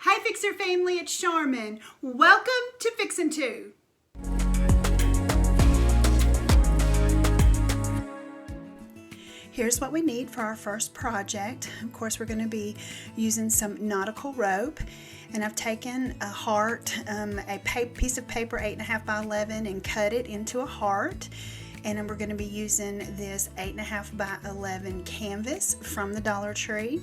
Hi Fixer family, it's Charmin. Welcome to Fixin' 2. Here's what we need for our first project. Of course, we're going to be using some nautical rope, and I've taken a heart, a piece of paper 8.5 by 11, and cut it into a heart. And then we're going to be using this 8.5 by 11 canvas from the Dollar Tree,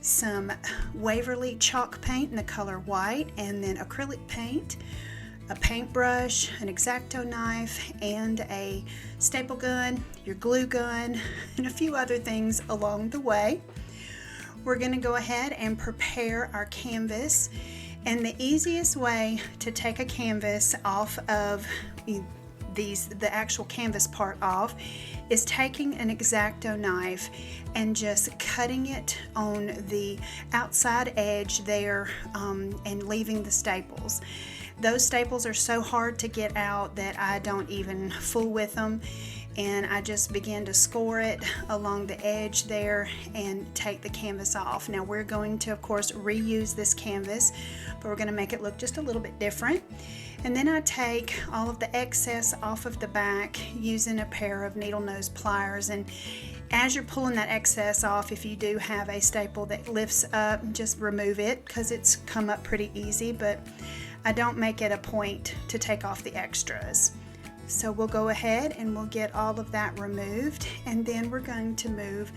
some Waverly chalk paint in the color white, and then acrylic paint, a paintbrush, an X-Acto knife, and a staple gun, your glue gun, and a few other things along the way. We're going to go ahead and prepare our canvas, and the easiest way to take a canvas off of the actual canvas part off is taking an X-Acto knife and just cutting it on the outside edge there and leaving the staples. Those staples are so hard to get out that I don't even fool with them, and I just begin to score it along the edge there and take the canvas off. Now we're going to, of course, reuse this canvas, but we're going to make it look just a little bit different. And then I take all of the excess off of the back using a pair of needle nose pliers. And as you're pulling that excess off, if you do have a staple that lifts up, just remove it because it's come up pretty easy, but I don't make it a point to take off the extras. So we'll go ahead and we'll get all of that removed, and then we're going to move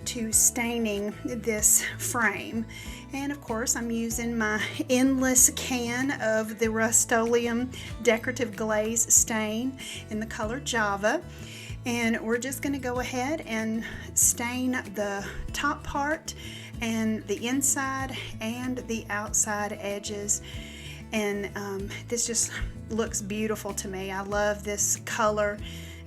to staining this frame. And of course I'm using my endless can of the Rustoleum decorative glaze stain in the color Java, and we're just going to go ahead and stain the top part and the inside and the outside edges. And this just looks beautiful to me. I love this color.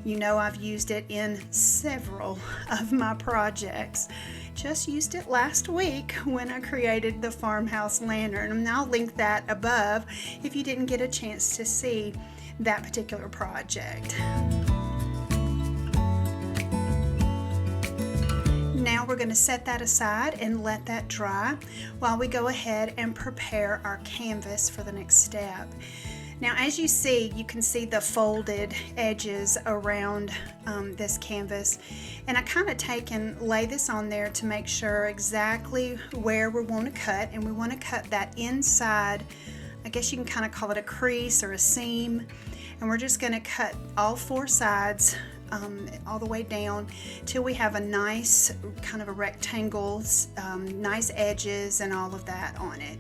You know, I've used it in several of my projects. Just used it last week when I created the farmhouse lantern, and I'll link that above if you didn't get a chance to see that particular project. Now we're going to set that aside and let that dry while we go ahead and prepare our canvas for the next step. Now, as you see, you can see the folded edges around this canvas, and I kind of take and lay this on there to make sure exactly where we want to cut, and we want to cut that inside, I guess you can kind of call it a crease or a seam, and we're just going to cut all four sides all the way down till we have a nice kind of a rectangle, nice edges and all of that on it.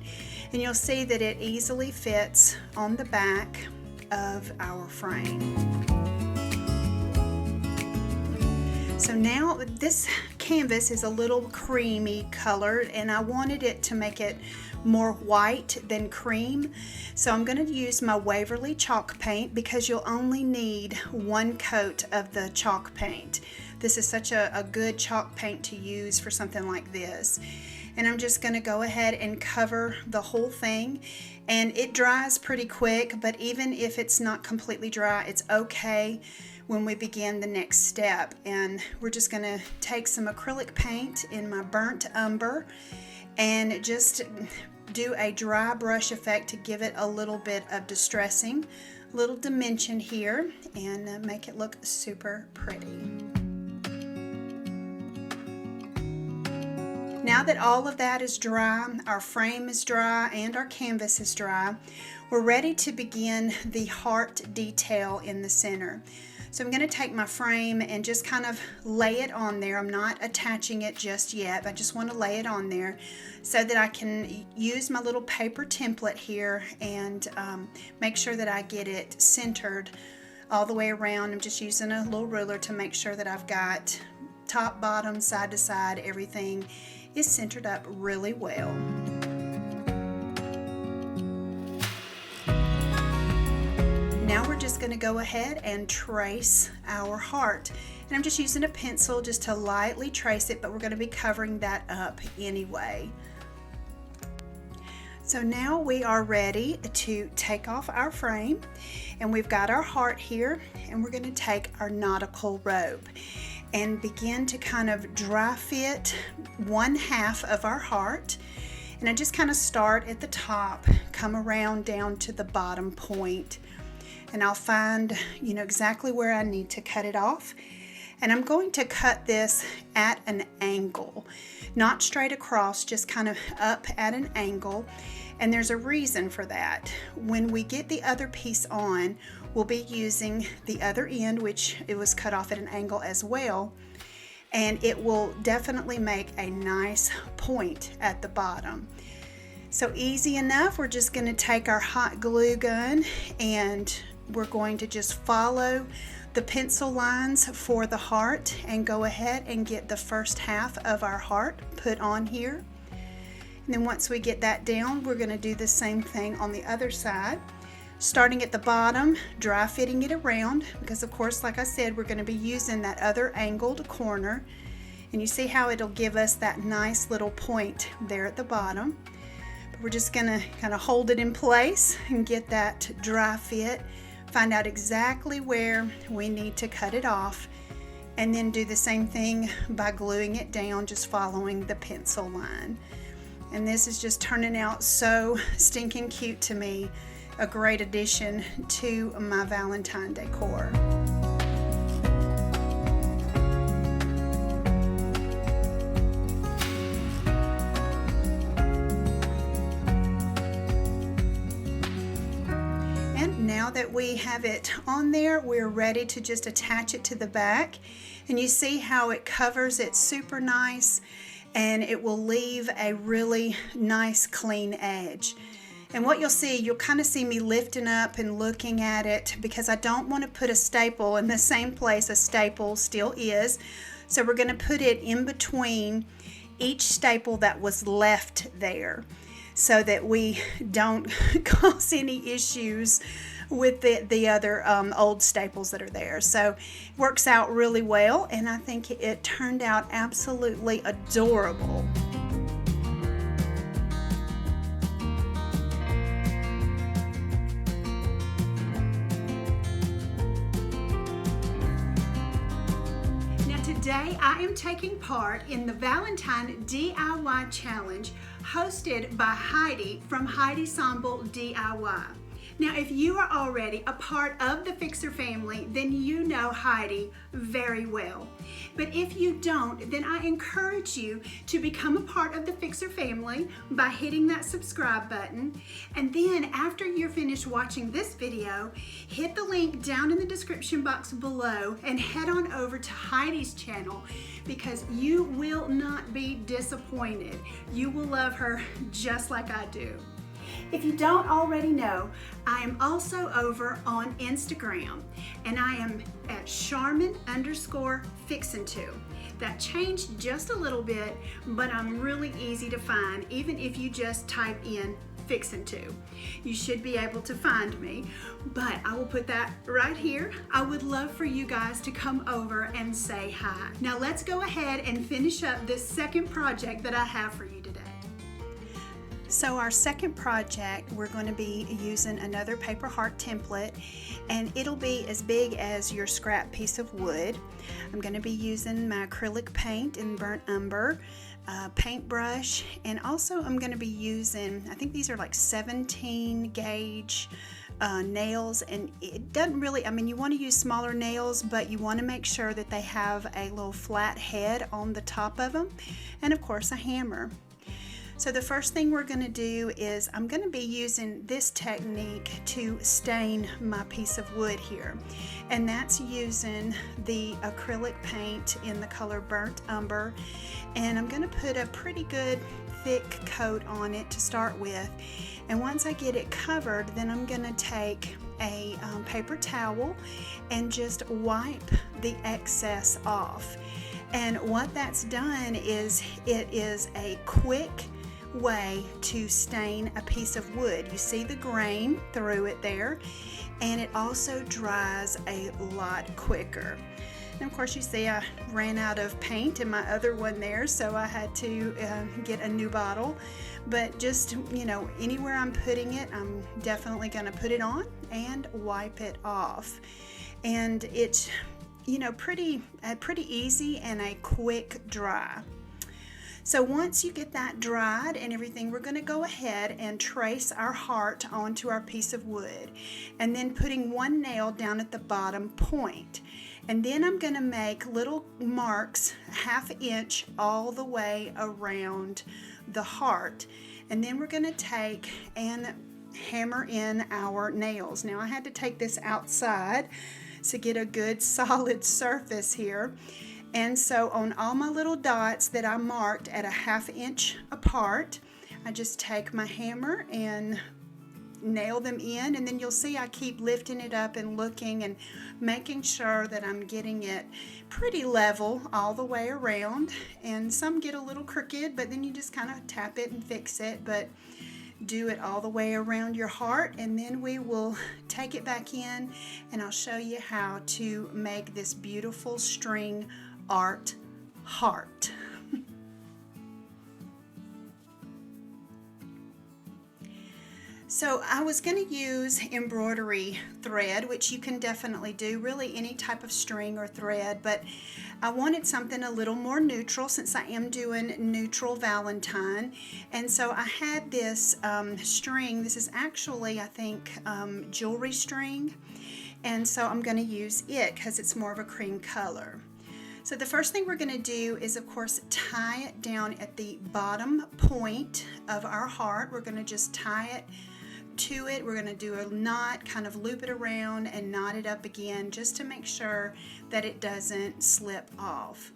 And you'll see that it easily fits on the back of our frame. So now this canvas is a little creamy colored, and I wanted it to make it more white than cream. So I'm going to use my Waverly chalk paint because you'll only need one coat of the chalk paint. This is such a good chalk paint to use for something like this. And I'm just going to go ahead and cover the whole thing, and it dries pretty quick, but even if it's not completely dry, it's okay when we begin the next step. And we're just going to take some acrylic paint in my burnt umber and just do a dry brush effect to give it a little bit of distressing, little dimension here, and make it look super pretty. Now that all of that is dry, our frame is dry and our canvas is dry, we're ready to begin the heart detail in the center. So I'm going to take my frame and just kind of lay it on there. I'm not attaching it just yet. I just want to lay it on there so that I can use my little paper template here and make sure that I get it centered all the way around. I'm just using a little ruler to make sure that I've got top, bottom, side to side, everything is centered up really well. Now we're just going to go ahead and trace our heart, and I'm just using a pencil just to lightly trace it, but we're going to be covering that up anyway. So now we are ready to take off our frame, and we've got our heart here, and we're going to take our nautical rope and begin to kind of dry fit one half of our heart. And I just kind of start at the top, come around down to the bottom point, and I'll find, exactly where I need to cut it off. And I'm going to cut this at an angle, not straight across, just kind of up at an angle. And there's a reason for that. When we get the other piece on, we'll be using the other end, which it was cut off at an angle as well. And it will definitely make a nice point at the bottom. So easy enough. We're just going to take our hot glue gun and we're going to just follow the pencil lines for the heart and go ahead and get the first half of our heart put on here. And then once we get that down, we're going to do the same thing on the other side. Starting at the bottom, dry fitting it around, because of course, like I said, we're going to be using that other angled corner. And you see how it'll give us that nice little point there at the bottom. But we're just going to kind of hold it in place and get that dry fit, find out exactly where we need to cut it off, and then do the same thing by gluing it down, just following the pencil line. And this is just turning out so stinking cute to me. A great addition to my Valentine decor. And now that we have it on there, we're ready to just attach it to the back. And you see how it covers it super nice, and it will leave a really nice clean edge. And what you'll see, you'll kind of see me lifting up and looking at it, because I don't want to put a staple in the same place a staple still is. So we're going to put it in between each staple that was left there, so that we don't cause any issues with the other old staples that are there. So it works out really well, and I think it turned out absolutely adorable. Today I am taking part in the Valentine DIY Challenge hosted by Heidi from Heidi Sonboul DIY. Now, if you are already a part of the Fixer family, then you know Heidi very well. But if you don't, then I encourage you to become a part of the Fixer family by hitting that subscribe button. And then after you're finished watching this video, hit the link down in the description box below and head on over to Heidi's channel, because you will not be disappointed. You will love her just like I do. If you don't already know, I am also over on Instagram, and I am at Charmin_Fixin'2. That changed just a little bit, but I'm really easy to find. Even if you just type in Fixin'2, you should be able to find me. But I will put that right here. I would love for you guys to come over and say hi. Now let's go ahead and finish up this second project that I have for you today. So our second project, we're going to be using another paper heart template, and it'll be as big as your scrap piece of wood. I'm going to be using my acrylic paint in burnt umber, paintbrush, and also I'm going to be using, I think these are like 17 gauge nails, and it doesn't really, I mean, you want to use smaller nails, but you want to make sure that they have a little flat head on the top of them, and of course a hammer. So the first thing we're going to do is I'm going to be using this technique to stain my piece of wood here, and that's using the acrylic paint in the color burnt umber, and I'm going to put a pretty good thick coat on it to start with. And once I get it covered, then I'm going to take a paper towel and just wipe the excess off. And what that's done is it is a quick way to stain a piece of wood. You see the grain through it there, and it also dries a lot quicker. And of course, you see I ran out of paint in my other one there, so I had to get a new bottle. But just, you know, anywhere I'm putting it, I'm definitely going to put it on and wipe it off. And it's, you know, pretty easy and a quick dry. So once you get that dried and everything, we're going to go ahead and trace our heart onto our piece of wood, and then putting one nail down at the bottom point. And then I'm going to make little marks, 1/2 inch all the way around the heart. And then we're going to take and hammer in our nails. Now I had to take this outside to get a good solid surface here. And so on all my little dots that I marked at a 1/2 inch apart, I just take my hammer and nail them in, and then you'll see I keep lifting it up and looking and making sure that I'm getting it pretty level all the way around. And some get a little crooked, but then you just kind of tap it and fix it, but do it all the way around your heart. And then we will take it back in and I'll show you how to make this beautiful string art heart. So I was going to use embroidery thread, which you can definitely do, really any type of string or thread, but I wanted something a little more neutral since I am doing neutral Valentine. And so I had this string. This is actually, I think, jewelry string, and so I'm going to use it because it's more of a cream color. So the first thing we're going to do is, of course, tie it down at the bottom point of our heart. We're going to just tie it to it. We're going to do a knot, kind of loop it around and knot it up again just to make sure that it doesn't slip off.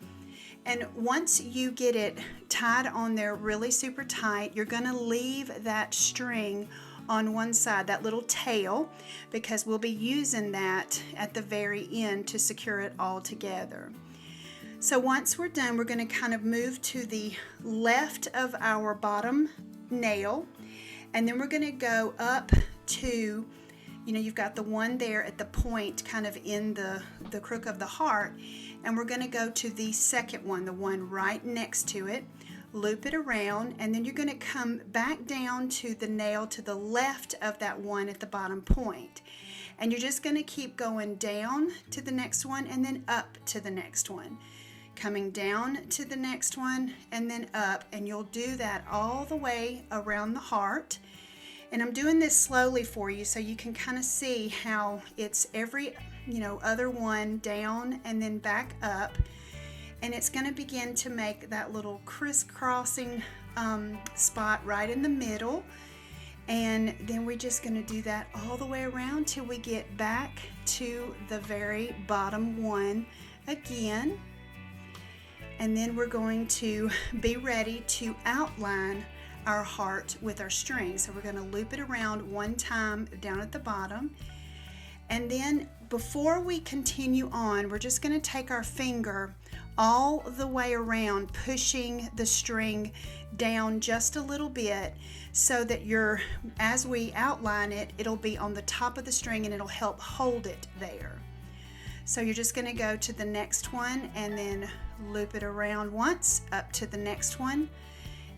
And once you get it tied on there really super tight, you're going to leave that string on one side, that little tail, because we'll be using that at the very end to secure it all together. So once we're done, we're going to kind of move to the left of our bottom nail, and then we're going to go up to, you've got the one there at the point kind of in the crook of the heart, and we're going to go to the second one, the one right next to it, loop it around, and then you're going to come back down to the nail to the left of that one at the bottom point. And you're just going to keep going down to the next one and then up to the next one. Coming down to the next one and then up, and you'll do that all the way around the heart. And I'm doing this slowly for you so you can kind of see how it's every other one down and then back up, and it's going to begin to make that little crisscrossing spot right in the middle. And then we're just going to do that all the way around till we get back to the very bottom one again. And then we're going to be ready to outline our heart with our string. So we're going to loop it around one time down at the bottom. And then before we continue on, we're just going to take our finger all the way around, pushing the string down just a little bit so that as we outline it, it'll be on the top of the string and it'll help hold it there. So you're just going to go to the next one and then loop it around once, up to the next one.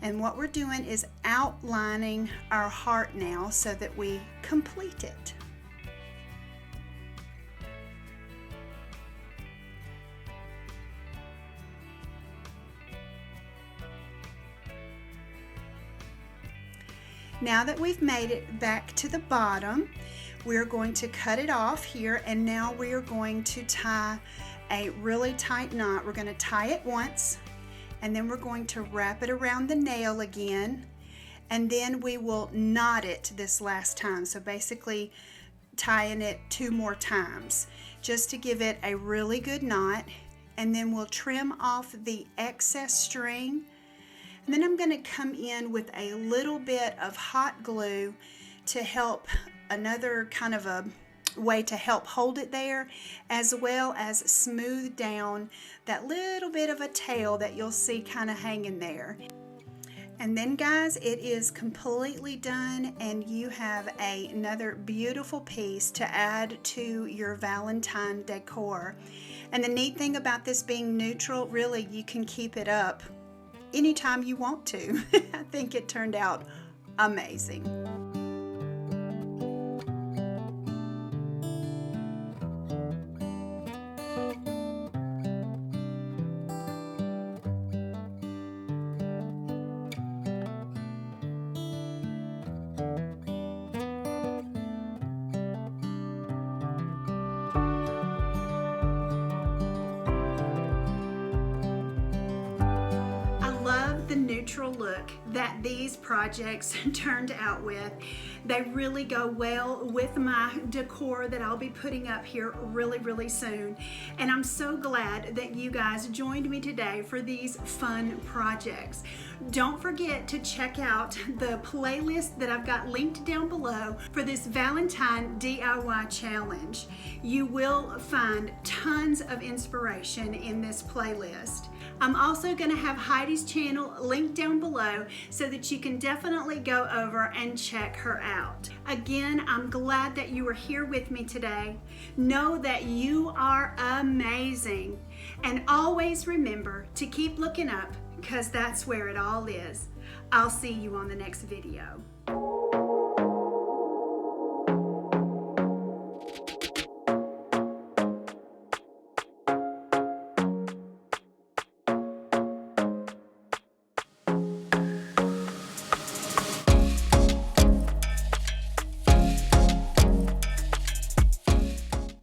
And what we're doing is outlining our heart now so that we complete it. Now that we've made it back to the bottom, we're going to cut it off here, and now we are going to tie a really tight knot. We're going to tie it once, and then we're going to wrap it around the nail again, and then we will knot it this last time. So basically tying it 2 more times just to give it a really good knot, and then we'll trim off the excess string. And then I'm going to come in with a little bit of hot glue to help, another kind of a way to help hold it there, as well as smooth down that little bit of a tail that you'll see kind of hanging there. And then guys, it is completely done, and you have another beautiful piece to add to your Valentine decor. And the neat thing about this being neutral, really you can keep it up anytime you want to. I think it turned out amazing. the neutral look that these projects turned out with. They really go well with my decor that I'll be putting up here really soon. And I'm so glad that you guys joined me today for these fun projects. Don't forget to check out the playlist that I've got linked down below for this Valentine DIY challenge. You will find tons of inspiration in this playlist. I'm also going to have Heidi's channel linked down below so that you can definitely go over and check her out. Again, I'm glad that you were here with me today. Know that you are amazing. And always remember to keep looking up, because that's where it all is. I'll see you on the next video.